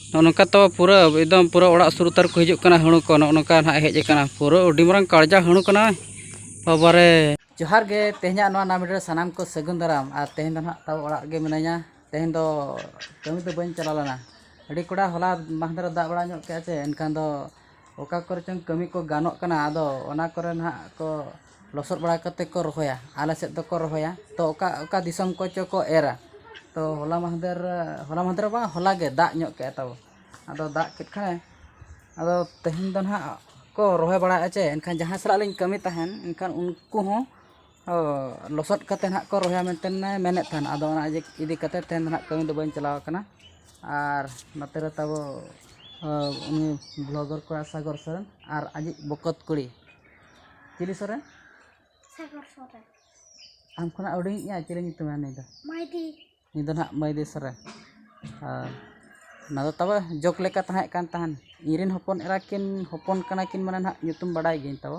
नौका तो पूरा एकदम पूरा ओड़ा सुर उतार को हिजुक कना हणु को नौका ना हेज कना पूरा उडी मरंग कालजा हणु कना बाबारे जोहार गे तेहना नवा ना वीडियो सानाम को सगुन दाराम आ तेहन दो ना ताव ओड़ा गे मिनाया तेहन दो कमी तो बन चला लना अड़ी कोड़ा होला माहदर दा बड़ा ᱧᱚᱜ के छे एनखान दो ओका करे चंग कमी को गानोक कना आदो ओना करे ना को लसर बड़ा कते को रहोया आले सेद दो को रहोया तो ओका दिसम को चो को एरा तो होला माहदर बा होला गे दा ᱧᱚᱜ के ताव आदो दा केट खाने आदो तेहन दो ना को रोहे बड़ा चे एनखान जहां सला लिंग कमी तहन एनखान उनको हो लसट कते ना को रोहे मेंटेन मेने थान आदो ना इदी कते तेहन ना कमी दो बन चलाव कना और नते रे ताबो उनी ब्लॉगर को सागर सरन और आजी बकत कुड़ी चिली सरन सागर सरन आम खना उडी या चिली नितुम आने दा माइदी निदो ना माइदी सरन ना तब जोक लेका तहां कान तहान इरिन हपन एरा किन हपन कना किन माने ना nyutum बाडाय गिन तब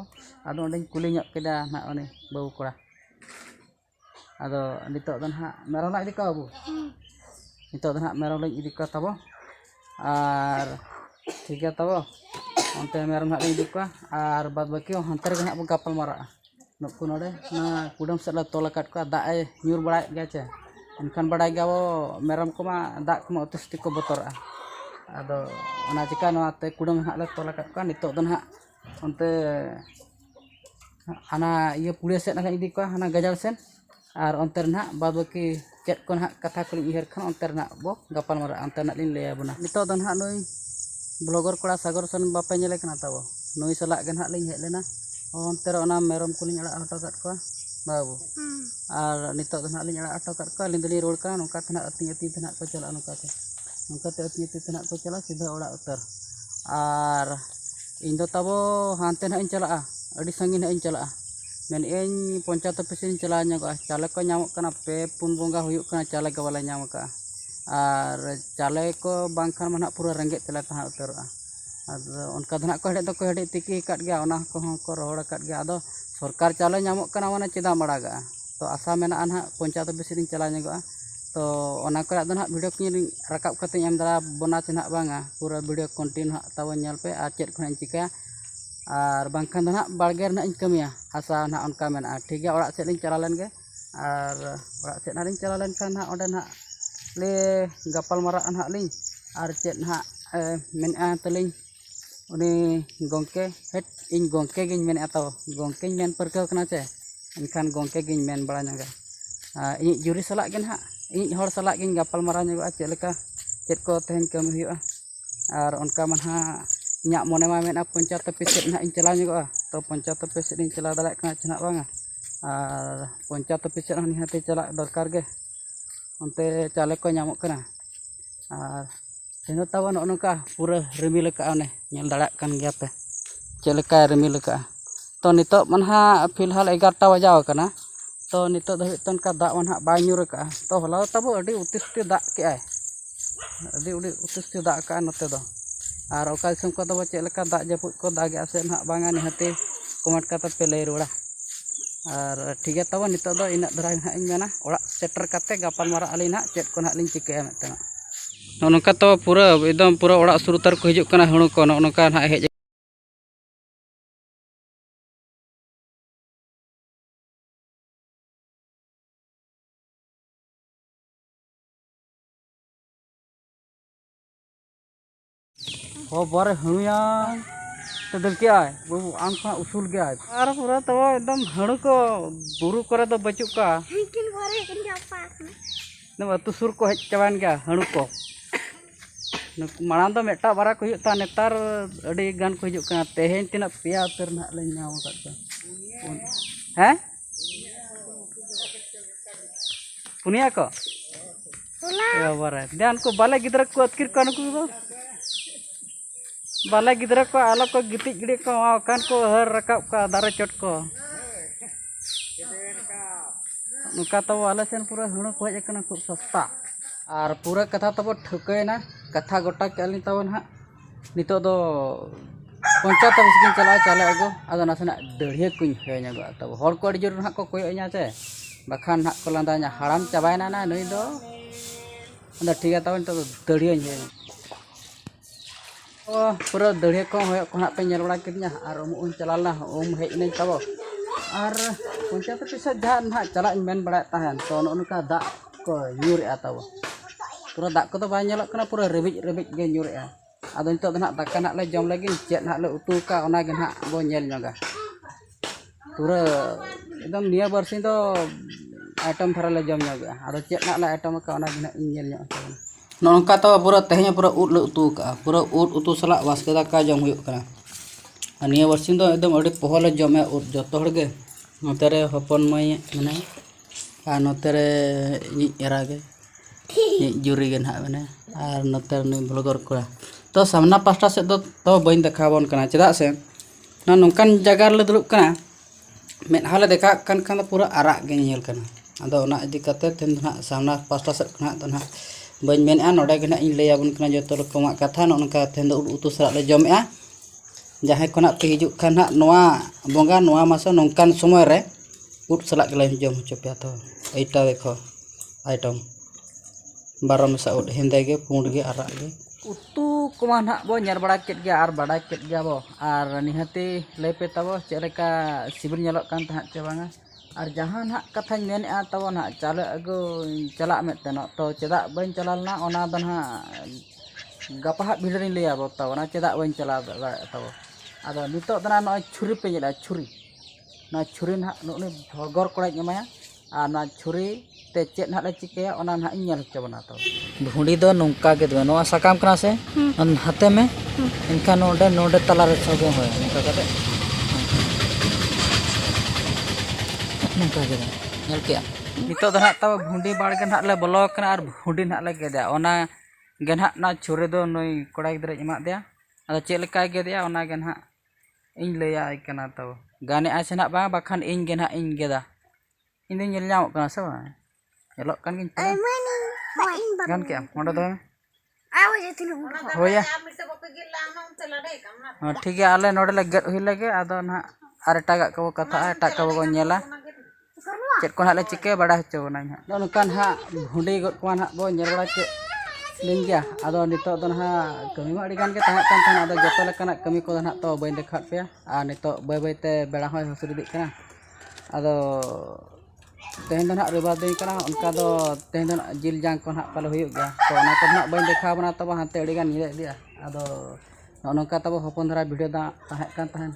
आदो ओंडे कुली ᱧᱚᱜ केदा ना ओने बाबू कोड़ा आदो नितो दन हा मेरो ना इदी का बाबू नितो दन हा मेरो लिंग इदी का तब और ठीक है तब onte मेरो ना इदी का और बाद बाकी हंतर गे ना बो गापल मारा नुकु नोडे ना कुडम सेला तोलकाट को दा ए न्यूर बडाय गे चे एनखान बडाय गावो मेरम को मा दा को अतिस्ति को बतरा आदो ओना चिका नोते कुडम हा ले तोलकाट को नितो दन हा onte हाना ये पुड़े सेट ना इदी को हाना गजल सेन और onte ना बाद बाकी चेट को ना कथा को इहर खान onte ना बो गापल मारा onte ना लिन लेया बना नितो दन हा नोई ब्लॉगर कोड़ा सागर सन बापे नेले कना ताबो नोई सला गे ना लिन हेज लेना onte रे ओना मेरम को लिन अड़ा हटो काट को बाबू और नितो दन हा लिन अड़ा हटो काट को लिन दली रोड का नोका तना अति तना को चला नोका ते अति तना को चला सीधा ओड़ा उतर और इन दो ताबो हानते ना इन चला अड़ी संगी ना इन चला main in panchayat office in चला ᱧᱚᱜᱟ चाले को ᱧᱟᱢᱚᱜ ᱠᱟᱱᱟ पे पुन बोंगा हुयुक कना चाले को वाला ᱧᱟᱢ का और चाले को बांखान माना पूरा रंगे तला तहा उतरआ आदो उनका धना को हेडे दो को हेडे तिकी काट गया ओना को हो को रोड काट गया आदो सरकार चाले ᱧᱟᱢᱚᱜ कना माने चिदा मड़ागा तो आशा मेना ना पंचायत ऑफिस इन चला ᱧᱚᱜᱟ तो ओना को दो ना वीडियो की रकाब कते एम दरा बना चिन्हा बांगा पूरा वीडियो कंटिन्यू हा ताव नेल पे आ चेट खन चिका और बांखान दो ना बाड़गेर ना इन कमिया आशा ना उनका मेना ठीक है ओड़ा से लिन चला लेन गे और ओड़ा से ना लिन चला लेन खान ना ओडे ना ले गापल मारा ना लिन और चेट ना मेना तलिन उनी गोंके हेट इन गोंके गिन मेना ताव गोंके मेन परका कना चे इनखान गोंके गिन मेन बड़ा ᱧᱚᱜᱟ इन जुरी सला गे ना इन हर सला गिन गापल मारा ᱧᱚᱜᱟ चेलका चेट को तेहन कमी हुआ और उनका मनहा इना मने मा मेना पंचायत ऑफिस ना इन चला ᱧᱚᱜᱟ तो पंचायत ऑफिस इन चला दाड़ा कना छना बांगा और पंचायत ऑफिस ना निहाते चला दरकार गे onte चाले को ᱧᱟᱢᱚᱜ कना और तेनो ताव नोका पूरा रिमिल का ने नेल दाड़ा कान गया पे चेलका रिमिल का तो नितो मनहा फिलहाल 11टा बजाव कना तो नितो द तन का दा मनहा बाय ᱧᱩᱨ का तो होला ताबो अडी उतिस्ति दा के आय अडी उतिस्ति दा का नते दो और ओका दिसम को दो चेलका दा जपुत को दागे आसे ना बांगा निहाते कमेंट का पे लay रोड़ा और ठीक है तब नितो दो इना धरा ना इन मेना ओड़ा सेटर काते गापल मारा आली ना चेट को ना लिन चिकाया मेतना नौका तो पूरा एकदम पूरा ओड़ा सुर उतार को हिजुक कना हणु को नौका ना हेज हो बारे हणुया तो दल क्या है वो आम खा उसूल गया है और पूरा तो एकदम हणु को बुरु करे तो बचुक का किन बारे किन जापा न अतु सुर को हेज चबान गया हणु को माड़ां दो मेटा बारा को हुयुता नेतार अडी गान को हिजुक कना तेहेन तिना पेया उतर ना ले ᱧᱟᱢ का हैं पुनिया को होला बारे ध्यान को बाले गिदरा को अतकिर कान को बाला गिदरा को आलो को गिटी गिड़ी को कान को हर रकाब का दारे चोट को नुका तो आले सेन पूरा हणु को हेज कना खूब सस्ता और पूरा कथा तब ठुकना कथा गोटा के तब ना नितो दो पंचायत ऑफिस की चला चाले आगो आदो नासना दड़िया को हेगा तब हर को जोर ना को कोयना से बाखान ना को लादा हाड़ाम चाबायना ना नई दो ठीक है तब दड़िया पूरा दड़िया को होना पे nyel बड़ा कितnya और चलाना हेज नहीं तब और पंचायत से जहाँ ना चला मेन बड़ा तहन तो उनका दाग को ᱧᱩᱨ तब पूरा दाग को बाय nyelokना पूरा रेबिज रेबिज गे ᱧᱩᱨ अदो नितो ना दाका ना ले जम लगी चेक ना ले उतू का ओना गे ना बो nyel ñoगा पूरा एकदम निया बरसिन तो आइटम थारा ले जम ñoगा अदो चेक ना ले आइटम का ओना गे ना nyel ño नौका तो पूरा तेहन पूरा उद ले उतू का पूरा उद उतू सला वास्के दाका जम हुयुक कना निया बरसिन तो एकदम अड़ी पहले जमे उद जतो हड़गे नोतेरे हपन मई माने आ नोतेरे एरा गे जुरी गे ना माने और नोतेरे नि ब्लॉगर कोड़ा तो सामना पास्टा से तो बइन देखाबन कना चेदा से ना नोंकान जगह ले दुलुब कना मेदहा ले देखा कान खान पूरा आराग गे नेल कना अदो ओना इदि कते तेन ना सामना पास्टा से कना तो ना बइन मेनआ नोडे गे ना इन लैयाबन कना जतो रकमा कथा नोनका तेन दो उतू सरा ले जमेआ जहाँ को पे हिजुक खान नोआ बंगा नोआ मासो नौकान समय रे उद सला गले जम होचोपे तो एटा देखो आइटम 12 मेसा उद हेंदे गे पुंड गे आराग गे उतू कोमा ना बो ñer बड़ा केट गे आर बड़ा केट गे बो आर निहाती लेपे तबो चेलेका सिबिल ñelok kan तहा चे बांगा और जहाँ ना कथाñ मेनआ तबो ना चाले अगो चला मेतनो तो चेदा बइन चलालना ओना दो ना गपा भिडियो नी लैया बो तबो ना चेदा बइन चला तबो अदो नितो दना न छुरी पे जेला छुरी ना छुरी ना नुनी भगोर कोड़ा एमाया आ ना छुरी ते चेद ना ले चिकेया ओना ना इᱧल चबना तो भुंडी दो नोंका गे दो नोआ सकाम कना से अन हाते में इनका नोडे नोडे तला रे सगो होय नोंका कते नोंका गे नेल के नितो दना तब भुंडी बाड़गे ना ले बोलो कना और भुंडी ना ले गेदा ओना गे ना छुरी दो नोई कोड़ा गिदरे एमा दिया अदो चेद लेका गेदिया ओना गे ना इन लैया आइकना तो गाने आसे ना बा बाखान इन गे ना इन गेदा इन दिन ñel ñamok kana से बा ñelok kan गिन gan के ओंडे दो होया ठीक है आले नोडे ले गेट हुई लगे अदो ना आर टागा को कथा टाग को को ñela चेद को ना ले चिके बड़ा हचो बना ना नोकान हा भुंडी गट को ना बो ñel बड़ा के लिंग गया अदो नितो दो ना कमी मा अड़ी गान के ताहे कान थाना अदो जतो लेकाना कमी को ना तो बइन देखात पे आ नितो बाय बाय ते बेड़ा होय हसुर दिक कना अदो तेहन दो ना रेबा दिन कना उनका दो तेहन दो जिल जांग को ना पाले हुयुक गया तो ना को ना बइन देखा बना तब हाते अड़ी गान निरे दिया अदो नोनका तब हपन धरा वीडियो दा ताहे कान ताहन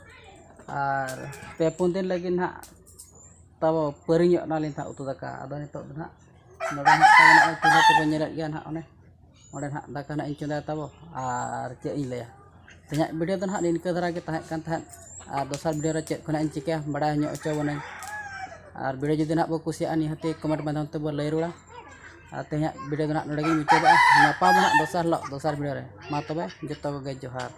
और पे पुन दिन लगी ना तब परिञ ना लिन था उतु दका अदो नितो दो ना नोडे ना ताना चुना को बनेर गया ना ओने ओडे ना दाका ना इन चुना तब और चे इन लैया तेना वीडियो दो ना निनका धरा के ताहे कान ताहन और दोसर वीडियो रे चे कोना इन चिके बड़ा ᱧᱚ ᱚᱪᱚ बने और वीडियो जुदी ना बो कुसिया निहाते कमेंट माध्यम ते बो लय रुड़ा और तेना वीडियो दो ना नोडे गे मुचादा नापा बना दोसर वीडियो रे मा तबे जतो गे जोहार।